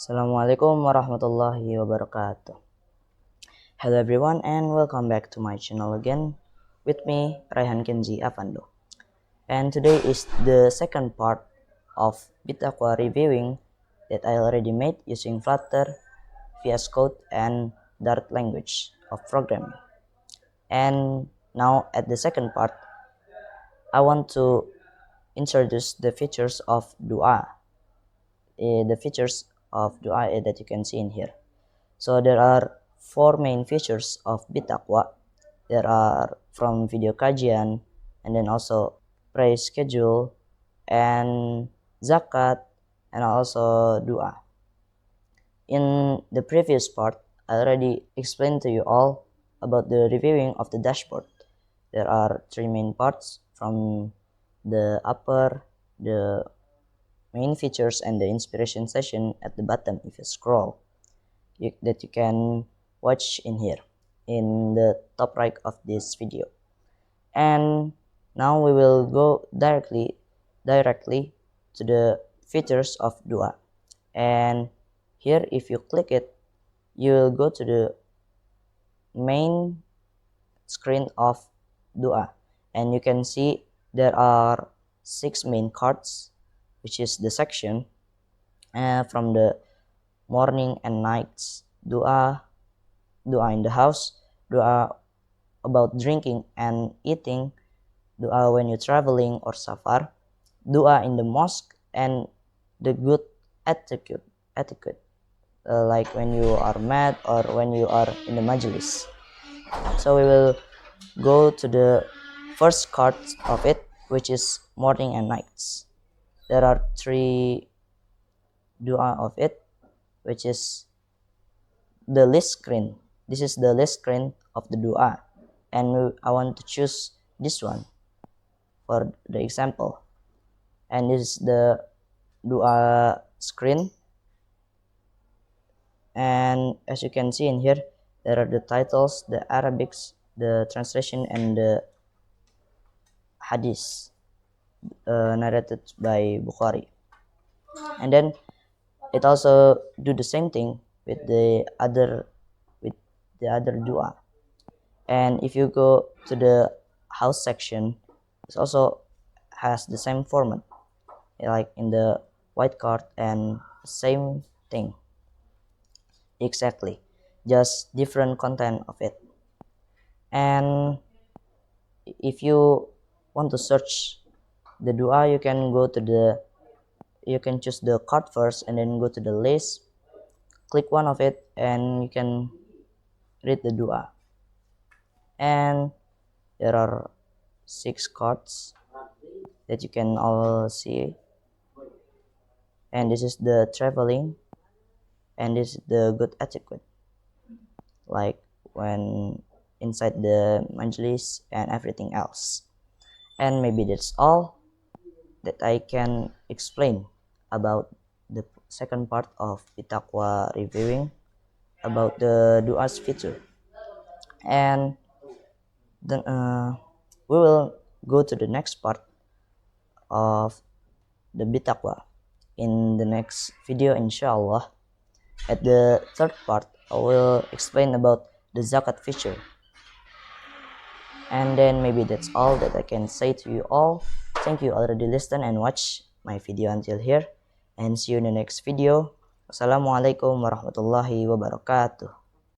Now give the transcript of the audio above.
Assalamualaikum warahmatullahi wabarakatuh. Hello everyone and welcome back to my channel again with me Raihan Kenzi Avando. And today is the second part of Bitaqwa reviewing that I already made using Flutter, VScode and Dart language of programming. And now at the second part, I want to introduce the features of Dua. The features of Dua that you can see in here. So there are four main features of Bitaqwa. There are from video kajian, and then also praise schedule, and zakat, and also dua. In the previous part, I already explained to you all about the reviewing of the dashboard. There are three main parts, from the upper, the main features, and the inspiration session at the bottom if you scroll. That you can watch in here in the top right of this video. And now we will go directly to the features of Dua. And here if you click it, you will go to the main screen of Dua, and you can see there are 6 main cards, which is the section from the morning and nights, dua in the house, dua about drinking and eating, dua when you're traveling or safar, dua in the mosque, and the good etiquette, like when you are mad or when you are in the majlis. So we will go to the first card of it, which is morning and nights. There are 3 dua of it, which is the list screen. This is the list screen of the dua, and I want to choose this one for the example. And this is the dua screen, and as you can see in here, there are the titles, the Arabics, the translation, and the hadith narrated by Bukhari. And then it also do the same thing with the other dua. And if you go to the house section, it also has the same format, like in the white card, and same thing exactly, just different content of it. And if you want to search the dua, you can choose the card first and then go to the list, click one of it, and you can read the dua. And there are 6 cards that you can all see, and this is the traveling, and this is the good etiquette, like when inside the majlis and everything else. And maybe that's all that I can explain about the second part of Bitaqwa reviewing about the duas feature. And then we will go to the next part of the Bitaqwa in the next video, inshallah. At the third part, I will explain about the zakat feature. And then maybe that's all that I can say to you all. Thank you already listen and watch my video until here, and see you in the next video. Wassalamualaikum warahmatullahi wabarakatuh.